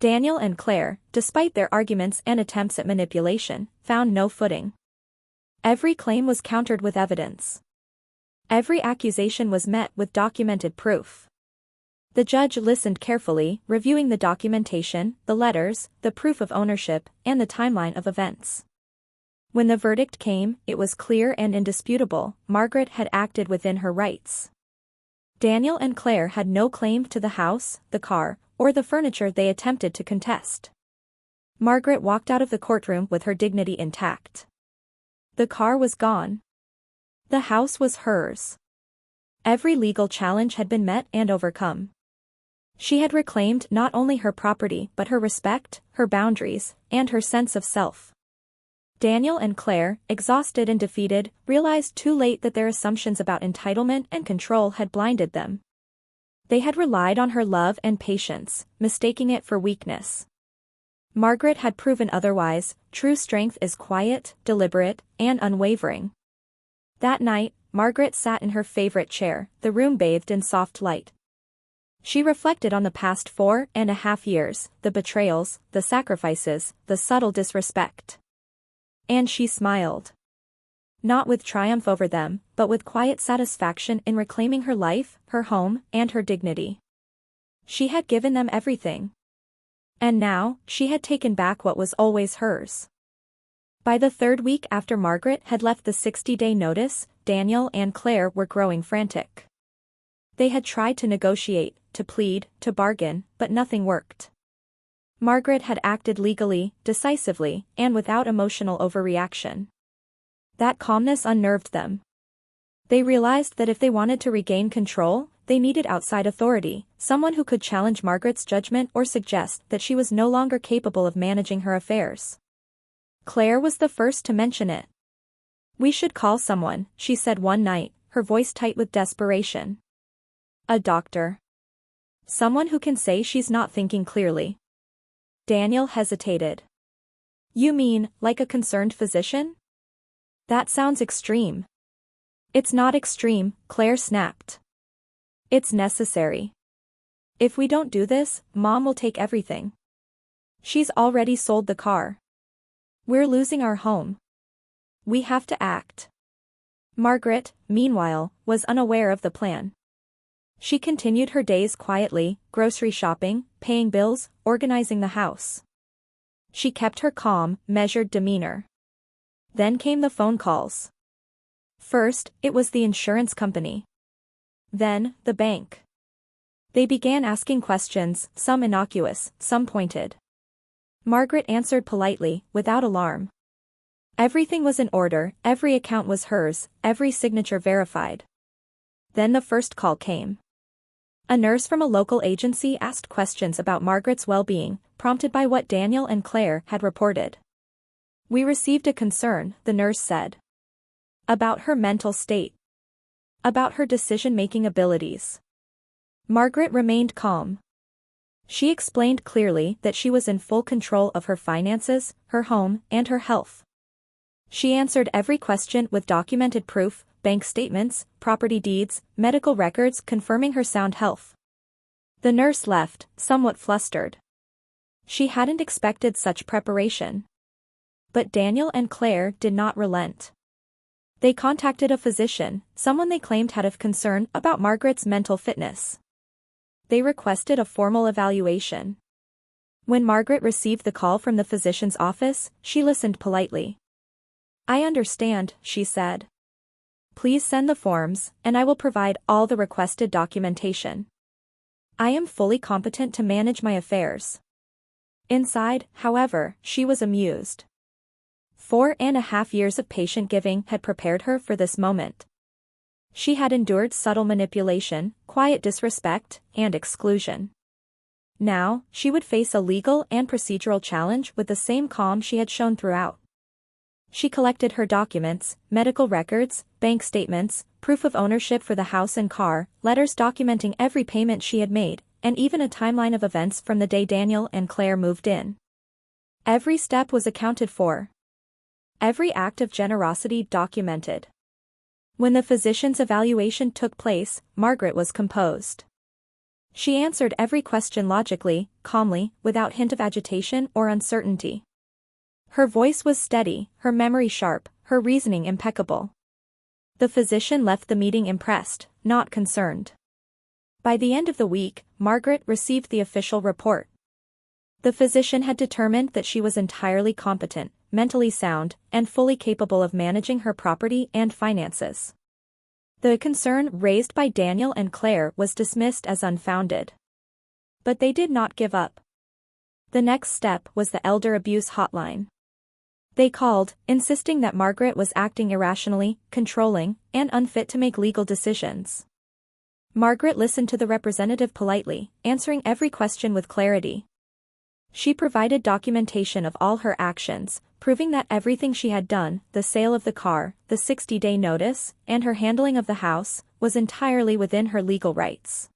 S1: Daniel and Claire, despite their arguments and attempts at manipulation, found no footing. Every claim was countered with evidence. Every accusation was met with documented proof. The judge listened carefully, reviewing the documentation, the letters, the proof of ownership, and the timeline of events. When the verdict came, it was clear and indisputable: Margaret had acted within her rights. Daniel and Claire had no claim to the house, the car, or the furniture they attempted to contest. Margaret walked out of the courtroom with her dignity intact. The car was gone. The house was hers. Every legal challenge had been met and overcome. She had reclaimed not only her property but her respect, her boundaries, and her sense of self. Daniel and Claire, exhausted and defeated, realized too late that their assumptions about entitlement and control had blinded them. They had relied on her love and patience, mistaking it for weakness. Margaret had proven otherwise: true strength is quiet, deliberate, and unwavering. That night, Margaret sat in her favorite chair, the room bathed in soft light. She reflected on the past 4.5 years, the betrayals, the sacrifices, the subtle disrespect. And she smiled. Not with triumph over them, but with quiet satisfaction in reclaiming her life, her home, and her dignity. She had given them everything. And now, she had taken back what was always hers. By the third week after Margaret had left the 60-day notice, Daniel and Claire were growing frantic. They had tried to negotiate, to plead, to bargain, but nothing worked. Margaret had acted legally, decisively, and without emotional overreaction. That calmness unnerved them. They realized that if they wanted to regain control, they needed outside authority, someone who could challenge Margaret's judgment or suggest that she was no longer capable of managing her affairs. Claire was the first to mention it. "We should call someone," she said one night, her voice tight with desperation. "A doctor. Someone who can say she's not thinking clearly." Daniel hesitated. "You mean, like a concerned physician?" "That sounds extreme." "It's not extreme," Claire snapped. "It's necessary. If we don't do this, Mom will take everything. She's already sold the car. We're losing our home. We have to act." Margaret, meanwhile, was unaware of the plan. She continued her days quietly, grocery shopping, paying bills, organizing the house. She kept her calm, measured demeanor. Then came the phone calls. First, it was the insurance company. Then, the bank. They began asking questions, some innocuous, some pointed. Margaret answered politely, without alarm. Everything was in order, every account was hers, every signature verified. Then the first call came. A nurse from a local agency asked questions about Margaret's well-being, prompted by what Daniel and Claire had reported. "We received a concern," the nurse said. "About her mental state. About her decision-making abilities." Margaret remained calm. She explained clearly that she was in full control of her finances, her home, and her health. She answered every question with documented proof, bank statements, property deeds, medical records confirming her sound health. The nurse left, somewhat flustered. She hadn't expected such preparation. But Daniel and Claire did not relent. They contacted a physician, someone they claimed had a concern about Margaret's mental fitness. They requested a formal evaluation. When Margaret received the call from the physician's office, she listened politely. "I understand," she said. "Please send the forms, and I will provide all the requested documentation. I am fully competent to manage my affairs." Inside, however, she was amused. 4.5 years of patient giving had prepared her for this moment. She had endured subtle manipulation, quiet disrespect, and exclusion. Now, she would face a legal and procedural challenge with the same calm she had shown throughout. She collected her documents, medical records, bank statements, proof of ownership for the house and car, letters documenting every payment she had made, and even a timeline of events from the day Daniel and Claire moved in. Every step was accounted for. Every act of generosity documented. When the physician's evaluation took place, Margaret was composed. She answered every question logically, calmly, without hint of agitation or uncertainty. Her voice was steady, her memory sharp, her reasoning impeccable. The physician left the meeting impressed, not concerned. By the end of the week, Margaret received the official report. The physician had determined that she was entirely competent, mentally sound, and fully capable of managing her property and finances. The concern raised by Daniel and Claire was dismissed as unfounded. But they did not give up. The next step was the elder abuse hotline. They called, insisting that Margaret was acting irrationally, controlling, and unfit to make legal decisions. Margaret listened to the representative politely, answering every question with clarity. She provided documentation of all her actions, proving that everything she had done, the sale of the car, the 60-day notice, and her handling of the house, was entirely within her legal rights.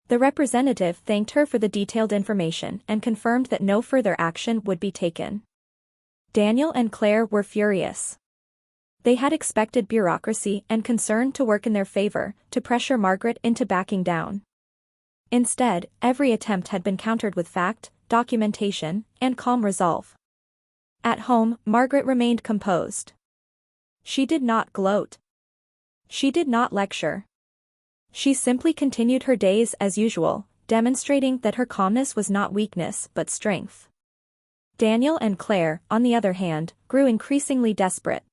S1: The representative thanked her for the detailed information and confirmed that no further action would be taken. Daniel and Claire were furious. They had expected bureaucracy and concern to work in their favor, to pressure Margaret into backing down. Instead, every attempt had been countered with fact, documentation, and calm resolve. At home, Margaret remained composed. She did not gloat. She did not lecture. She simply continued her days as usual, demonstrating that her calmness was not weakness but strength. Daniel and Claire, on the other hand, grew increasingly desperate.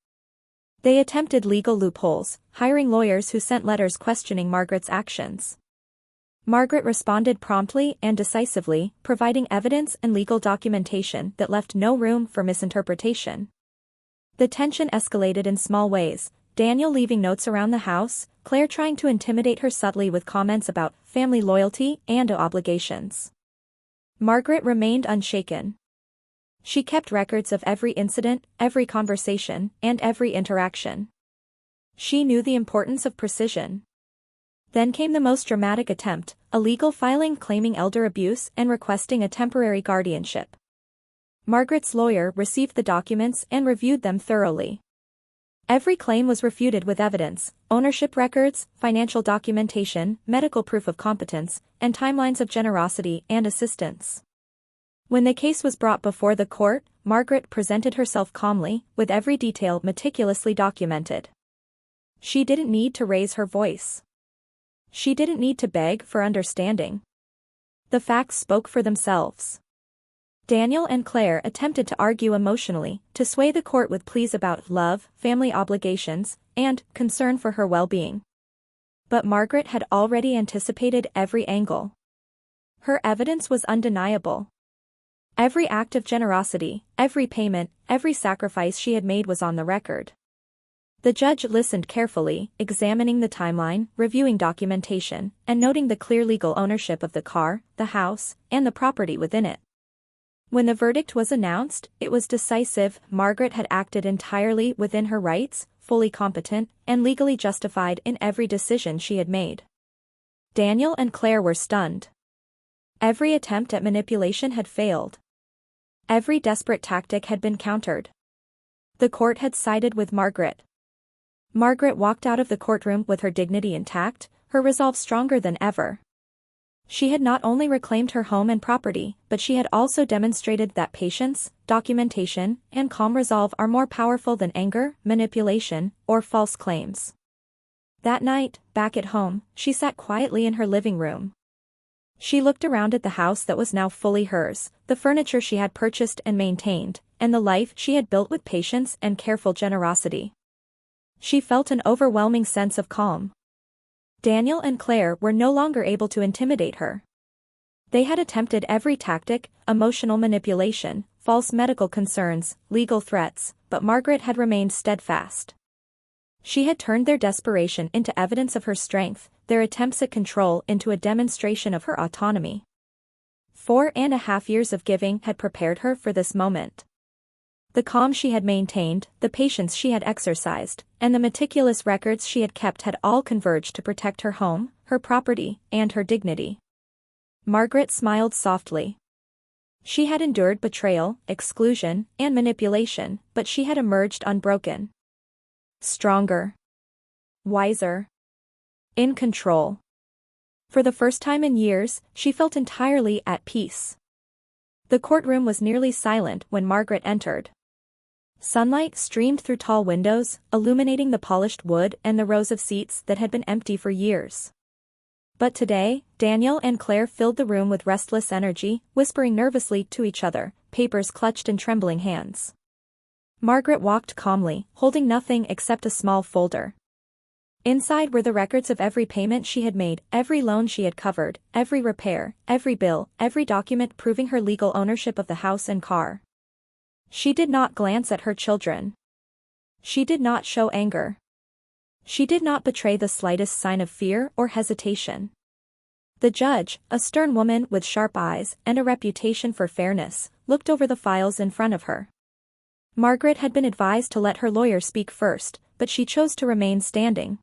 S1: They attempted legal loopholes, hiring lawyers who sent letters questioning Margaret's actions. Margaret responded promptly and decisively, providing evidence and legal documentation that left no room for misinterpretation. The tension escalated in small ways, Daniel leaving notes around the house, Claire trying to intimidate her subtly with comments about family loyalty and obligations. Margaret remained unshaken. She kept records of every incident, every conversation, and every interaction. She knew the importance of precision. Then came the most dramatic attempt, a legal filing claiming elder abuse and requesting a temporary guardianship. Margaret's lawyer received the documents and reviewed them thoroughly. Every claim was refuted with evidence, ownership records, financial documentation, medical proof of competence, and timelines of generosity and assistance. When the case was brought before the court, Margaret presented herself calmly, with every detail meticulously documented. She didn't need to raise her voice. She didn't need to beg for understanding. The facts spoke for themselves. Daniel and Claire attempted to argue emotionally, to sway the court with pleas about love, family obligations, and concern for her well-being. But Margaret had already anticipated every angle. Her evidence was undeniable. Every act of generosity, every payment, every sacrifice she had made was on the record. The judge listened carefully, examining the timeline, reviewing documentation, and noting the clear legal ownership of the car, the house, and the property within it. When the verdict was announced, it was decisive. Margaret had acted entirely within her rights, fully competent, and legally justified in every decision she had made. Daniel and Claire were stunned. Every attempt at manipulation had failed. Every desperate tactic had been countered. The court had sided with Margaret. Margaret walked out of the courtroom with her dignity intact, her resolve stronger than ever. She had not only reclaimed her home and property, but she had also demonstrated that patience, documentation, and calm resolve are more powerful than anger, manipulation, or false claims. That night, back at home, she sat quietly in her living room. She looked around at the house that was now fully hers, the furniture she had purchased and maintained, and the life she had built with patience and careful generosity. She felt an overwhelming sense of calm. Daniel and Claire were no longer able to intimidate her. They had attempted every tactic, emotional manipulation, false medical concerns, legal threats, but Margaret had remained steadfast. She had turned their desperation into evidence of her strength, their attempts at control into a demonstration of her autonomy. 4.5 years of giving had prepared her for this moment. The calm she had maintained, the patience she had exercised, and the meticulous records she had kept had all converged to protect her home, her property, and her dignity. Margaret smiled softly. She had endured betrayal, exclusion, and manipulation, but she had emerged unbroken. Stronger. Wiser. In control. For the first time in years, she felt entirely at peace. The courtroom was nearly silent when Margaret entered. Sunlight streamed through tall windows, illuminating the polished wood and the rows of seats that had been empty for years. But today, Daniel and Claire filled the room with restless energy, whispering nervously to each other, papers clutched in trembling hands. Margaret walked calmly, holding nothing except a small folder. Inside were the records of every payment she had made, every loan she had covered, every repair, every bill, every document proving her legal ownership of the house and car. She did not glance at her children. She did not show anger. She did not betray the slightest sign of fear or hesitation. The judge, a stern woman with sharp eyes and a reputation for fairness, looked over the files in front of her. Margaret had been advised to let her lawyer speak first, but she chose to remain standing.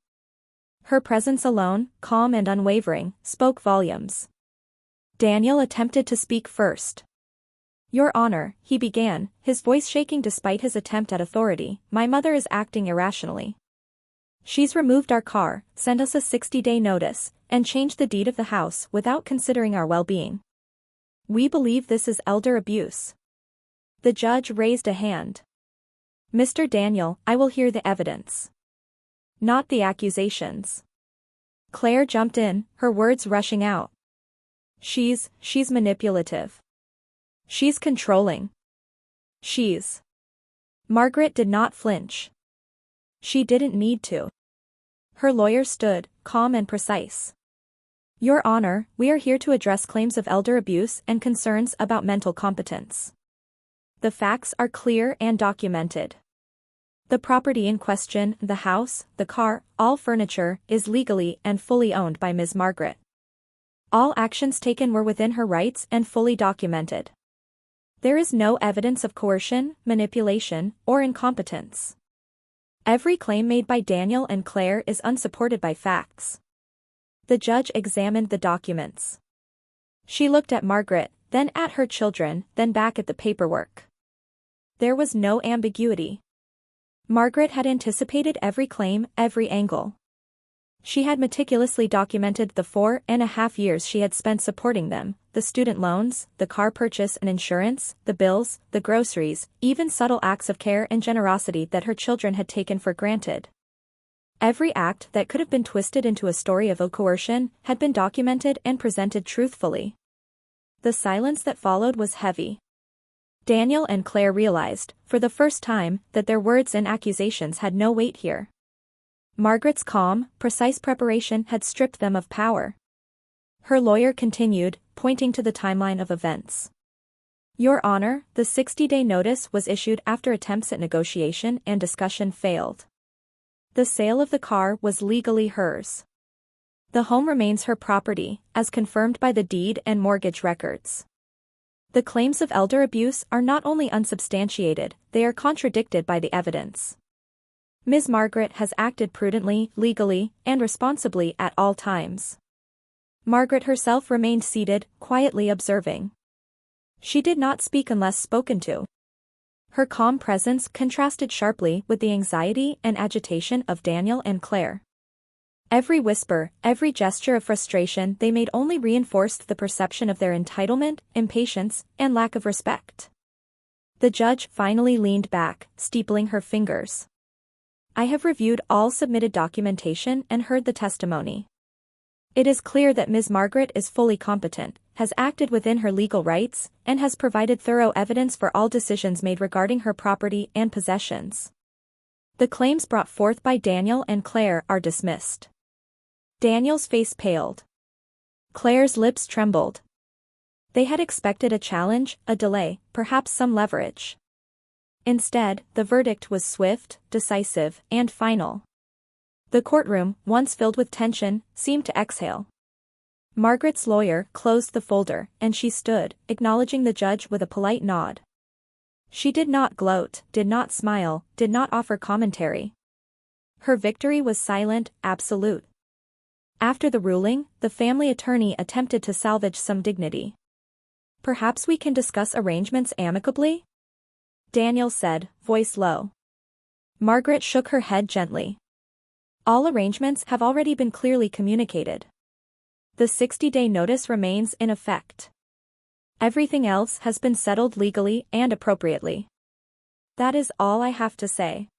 S1: Her presence alone, calm and unwavering, spoke volumes. Daniel attempted to speak first. "Your Honor," he began, his voice shaking despite his attempt at authority, "my mother is acting irrationally. She's removed our car, sent us a 60-day notice, and changed the deed of the house without considering our well-being. We believe this is elder abuse." The judge raised a hand. "Mr. Daniel, I will hear the evidence. Not the accusations." Claire jumped in, her words rushing out. She's manipulative. She's controlling. Margaret did not flinch. She didn't need to. Her lawyer stood, calm and precise. "Your Honor, we are here to address claims of elder abuse and concerns about mental competence. The facts are clear and documented. The property in question, the house, the car, all furniture, is legally and fully owned by Ms. Margaret. All actions taken were within her rights and fully documented. There is no evidence of coercion, manipulation, or incompetence. Every claim made by Daniel and Claire is unsupported by facts." The judge examined the documents. She looked at Margaret, then at her children, then back at the paperwork. There was no ambiguity. Margaret had anticipated every claim, every angle. She had meticulously documented the 4.5 years she had spent supporting them, the student loans, the car purchase and insurance, the bills, the groceries, even subtle acts of care and generosity that her children had taken for granted. Every act that could have been twisted into a story of coercion had been documented and presented truthfully. The silence that followed was heavy. Daniel and Claire realized, for the first time, that their words and accusations had no weight here. Margaret's calm, precise preparation had stripped them of power. Her lawyer continued, pointing to the timeline of events. "Your Honor, the 60-day notice was issued after attempts at negotiation and discussion failed. The sale of the car was legally hers. The home remains her property, as confirmed by the deed and mortgage records. The claims of elder abuse are not only unsubstantiated, they are contradicted by the evidence. Ms. Margaret has acted prudently, legally, and responsibly at all times." Margaret herself remained seated, quietly observing. She did not speak unless spoken to. Her calm presence contrasted sharply with the anxiety and agitation of Daniel and Claire. Every whisper, every gesture of frustration they made only reinforced the perception of their entitlement, impatience, and lack of respect. The judge finally leaned back, steepling her fingers. "I have reviewed all submitted documentation and heard the testimony. It is clear that Ms. Margaret is fully competent, has acted within her legal rights, and has provided thorough evidence for all decisions made regarding her property and possessions. The claims brought forth by Daniel and Claire are dismissed. Daniel's face paled. Claire's lips trembled. They had expected a challenge, a delay, perhaps some leverage. Instead, the verdict was swift, decisive, and final. The courtroom, once filled with tension, seemed to exhale. Margaret's lawyer closed the folder, and she stood, acknowledging the judge with a polite nod. She did not gloat, did not smile, did not offer commentary. Her victory was silent, absolute. After the ruling, the family attorney attempted to salvage some dignity. "Perhaps we can discuss arrangements amicably?" Daniel said, voice low. Margaret shook her head gently. "All arrangements have already been clearly communicated. The 60-day notice remains in effect. Everything else has been settled legally and appropriately. That is all I have to say."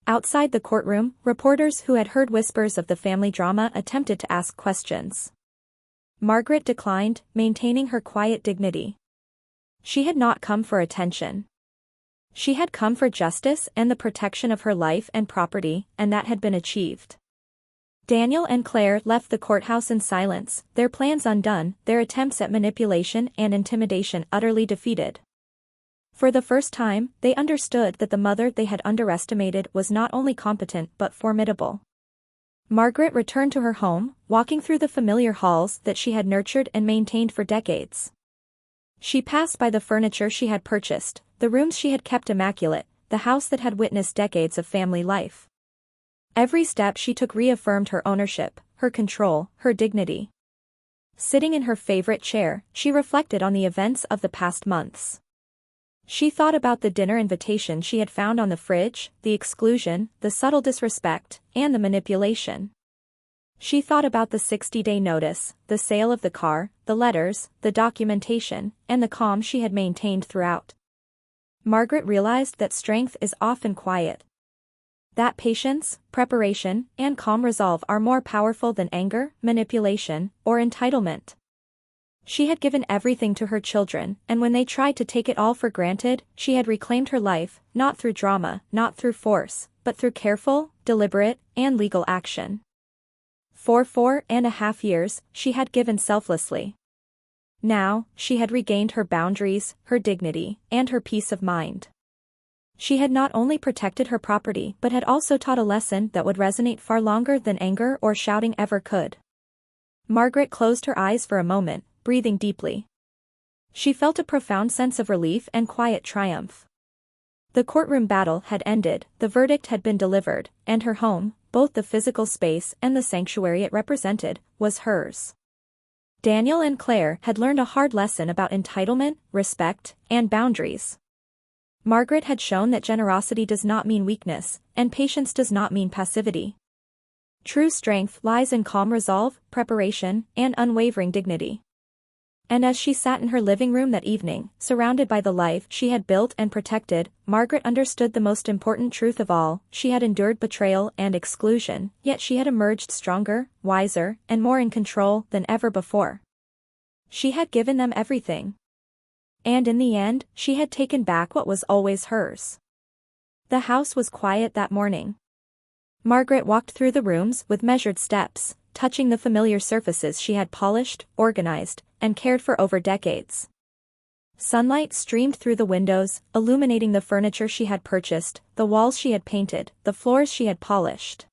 S1: Outside the courtroom, reporters who had heard whispers of the family drama attempted to ask questions. Margaret declined, maintaining her quiet dignity. She had not come for attention. She had come for justice and the protection of her life and property, and that had been achieved. Daniel and Claire left the courthouse in silence, their plans undone, their attempts at manipulation and intimidation utterly defeated. For the first time, they understood that the mother they had underestimated was not only competent but formidable. Margaret returned to her home, walking through the familiar halls that she had nurtured and maintained for decades. She passed by the furniture she had purchased, the rooms she had kept immaculate, the house that had witnessed decades of family life. Every step she took reaffirmed her ownership, her control, her dignity. Sitting in her favorite chair, she reflected on the events of the past months. She thought about the dinner invitation she had found on the fridge, the exclusion, the subtle disrespect, and the manipulation. She thought about the 60-day notice, the sale of the car, the letters, the documentation, and the calm she had maintained throughout. Margaret realized that strength is often quiet. That patience, preparation, and calm resolve are more powerful than anger, manipulation, or entitlement. She had given everything to her children, and when they tried to take it all for granted, she had reclaimed her life, not through drama, not through force, but through careful, deliberate, and legal action. For 4.5 years, she had given selflessly. Now, she had regained her boundaries, her dignity, and her peace of mind. She had not only protected her property but had also taught a lesson that would resonate far longer than anger or shouting ever could. Margaret closed her eyes for a moment, breathing deeply. She felt a profound sense of relief and quiet triumph. The courtroom battle had ended, the verdict had been delivered, and her home, both the physical space and the sanctuary it represented, was hers. Daniel and Claire had learned a hard lesson about entitlement, respect, and boundaries. Margaret had shown that generosity does not mean weakness, and patience does not mean passivity. True strength lies in calm resolve, preparation, and unwavering dignity. And as she sat in her living room that evening, surrounded by the life she had built and protected, Margaret understood the most important truth of all: she had endured betrayal and exclusion, yet she had emerged stronger, wiser, and more in control than ever before. She had given them everything. And in the end, she had taken back what was always hers. The house was quiet that morning. Margaret walked through the rooms with measured steps, touching the familiar surfaces she had polished, organized, and cared for over decades. Sunlight streamed through the windows, illuminating the furniture she had purchased, the walls she had painted, the floors she had polished.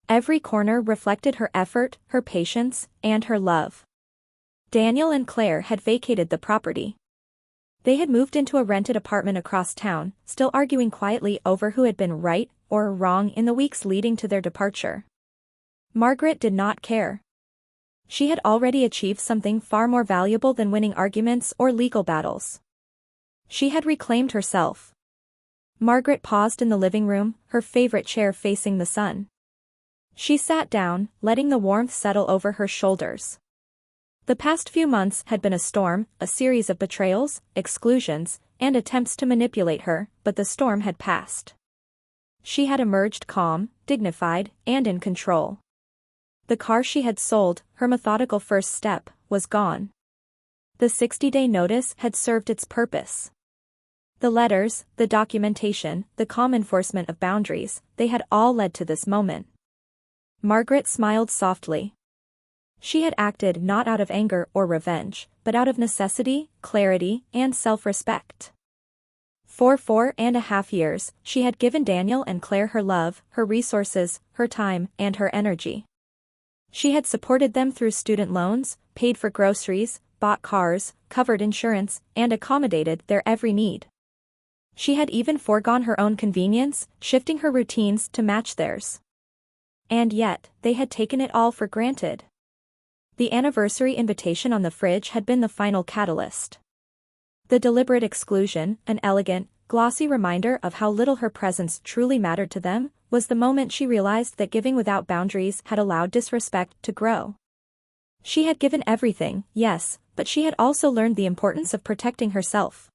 S1: Every corner reflected her effort, her patience, and her love. Daniel and Claire had vacated the property. They had moved into a rented apartment across town, still arguing quietly over who had been right or wrong in the weeks leading to their departure. Margaret did not care. She had already achieved something far more valuable than winning arguments or legal battles. She had reclaimed herself. Margaret paused in the living room, her favorite chair facing the sun. She sat down, letting the warmth settle over her shoulders. The past few months had been a storm, a series of betrayals, exclusions, and attempts to manipulate her, but the storm had passed. She had emerged calm, dignified, and in control. The car she had sold, her methodical first step, was gone. The 60-day notice had served its purpose. The letters, the documentation, the calm enforcement of boundaries, they had all led to this moment. Margaret smiled softly. She had acted not out of anger or revenge, but out of necessity, clarity, and self-respect. For 4.5 years, she had given Daniel and Claire her love, her resources, her time, and her energy. She had supported them through student loans, paid for groceries, bought cars, covered insurance, and accommodated their every need. She had even foregone her own convenience, shifting her routines to match theirs. And yet, they had taken it all for granted. The anniversary invitation on the fridge had been the final catalyst. The deliberate exclusion, an elegant, glossy reminder of how little her presence truly mattered to them, was the moment she realized that giving without boundaries had allowed disrespect to grow. She had given everything, yes, but she had also learned the importance of protecting herself.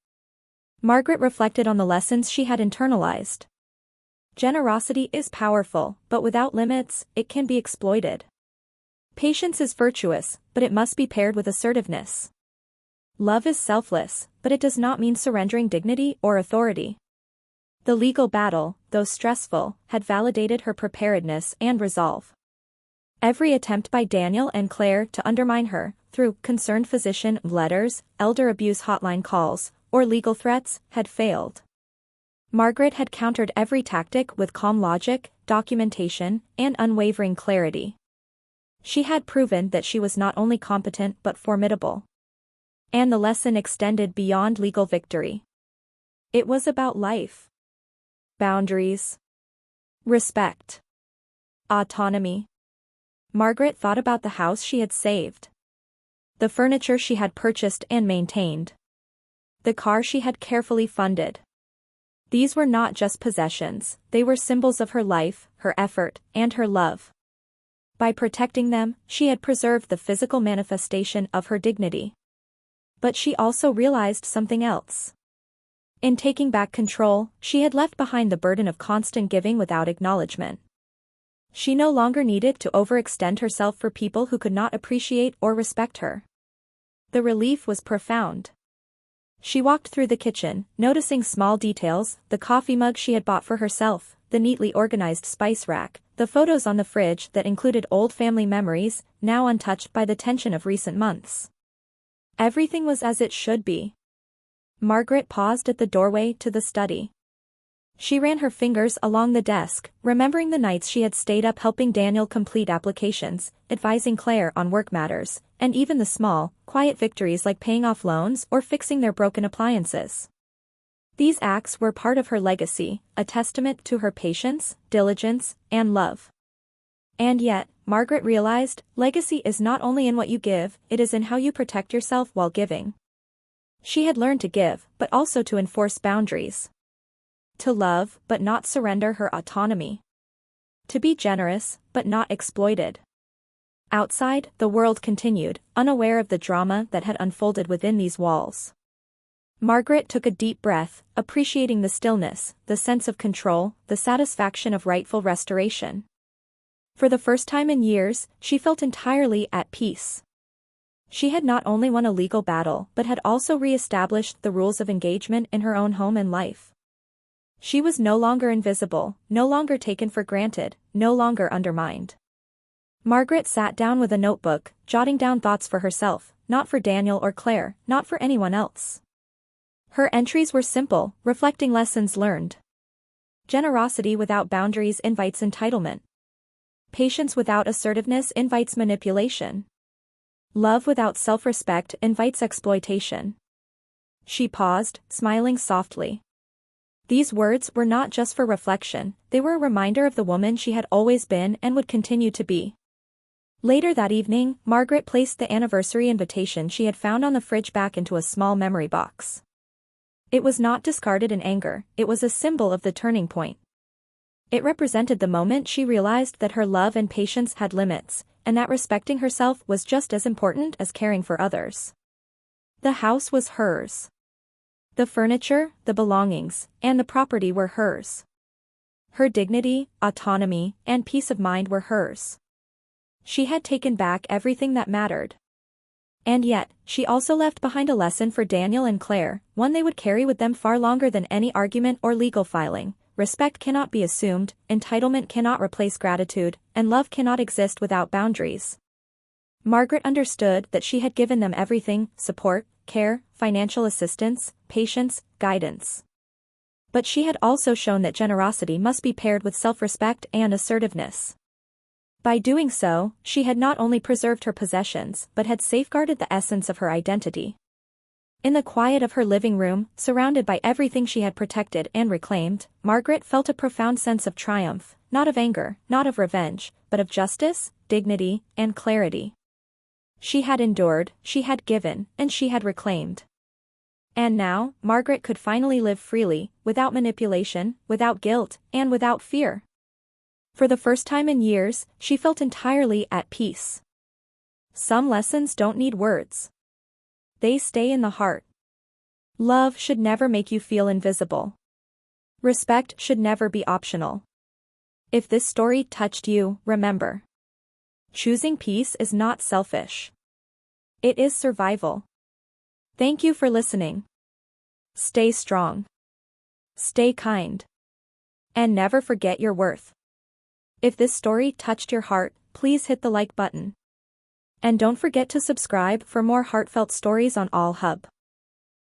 S1: Margaret reflected on the lessons she had internalized. Generosity is powerful, but without limits, it can be exploited. Patience is virtuous, but it must be paired with assertiveness. Love is selfless, but it does not mean surrendering dignity or authority. The legal battle, though stressful, had validated her preparedness and resolve. Every attempt by Daniel and Claire to undermine her, through concerned physician letters, elder abuse hotline calls, or legal threats, had failed. Margaret had countered every tactic with calm logic, documentation, and unwavering clarity. She had proven that she was not only competent but formidable. And the lesson extended beyond legal victory. It was about life. Boundaries. Respect. Autonomy. Margaret thought about the house she had saved. The furniture she had purchased and maintained. The car she had carefully funded. These were not just possessions, they were symbols of her life, her effort, and her love. By protecting them, she had preserved the physical manifestation of her dignity. But she also realized something else. In taking back control, she had left behind the burden of constant giving without acknowledgement. She no longer needed to overextend herself for people who could not appreciate or respect her. The relief was profound. She walked through the kitchen, noticing small details, the coffee mug she had bought for herself, the neatly organized spice rack, the photos on the fridge that included old family memories, now untouched by the tension of recent months. Everything was as it should be. Margaret paused at the doorway to the study. She ran her fingers along the desk, remembering the nights she had stayed up helping Daniel complete applications, advising Claire on work matters, and even the small, quiet victories like paying off loans or fixing their broken appliances. These acts were part of her legacy, a testament to her patience, diligence, and love. And yet, Margaret realized, legacy is not only in what you give, it is in how you protect yourself while giving. She had learned to give, but also to enforce boundaries. To love, but not surrender her autonomy. To be generous, but not exploited. Outside, the world continued, unaware of the drama that had unfolded within these walls. Margaret took a deep breath, appreciating the stillness, the sense of control, the satisfaction of rightful restoration. For the first time in years, she felt entirely at peace. She had not only won a legal battle but had also re-established the rules of engagement in her own home and life. She was no longer invisible, no longer taken for granted, no longer undermined. Margaret sat down with a notebook, jotting down thoughts for herself, not for Daniel or Claire, not for anyone else. Her entries were simple, reflecting lessons learned. Generosity without boundaries invites entitlement. Patience without assertiveness invites manipulation. Love without self-respect invites exploitation. She paused, smiling softly. These words were not just for reflection, they were a reminder of the woman she had always been and would continue to be. Later that evening, Margaret placed the anniversary invitation she had found on the fridge back into a small memory box. It was not discarded in anger, it was a symbol of the turning point. It represented the moment she realized that her love and patience had limits, and that respecting herself was just as important as caring for others. The house was hers. The furniture, the belongings, and the property were hers. Her dignity, autonomy, and peace of mind were hers. She had taken back everything that mattered. And yet, she also left behind a lesson for Daniel and Claire, one they would carry with them far longer than any argument or legal filing. Respect cannot be assumed, entitlement cannot replace gratitude, and love cannot exist without boundaries. Margaret understood that she had given them everything: support, care, financial assistance, patience, guidance. But she had also shown that generosity must be paired with self-respect and assertiveness. By doing so, she had not only preserved her possessions but had safeguarded the essence of her identity. In the quiet of her living room, surrounded by everything she had protected and reclaimed, Margaret felt a profound sense of triumph, not of anger, not of revenge, but of justice, dignity, and clarity. She had endured, she had given, and she had reclaimed. And now, Margaret could finally live freely, without manipulation, without guilt, and without fear. For the first time in years, she felt entirely at peace. Some lessons don't need words. They stay in the heart. Love should never make you feel invisible. Respect should never be optional. If this story touched you, remember. Choosing peace is not selfish. It is survival. Thank you for listening. Stay strong. Stay kind. And never forget your worth. If this story touched your heart, please hit the like button. And don't forget to subscribe for more heartfelt stories on All Hub.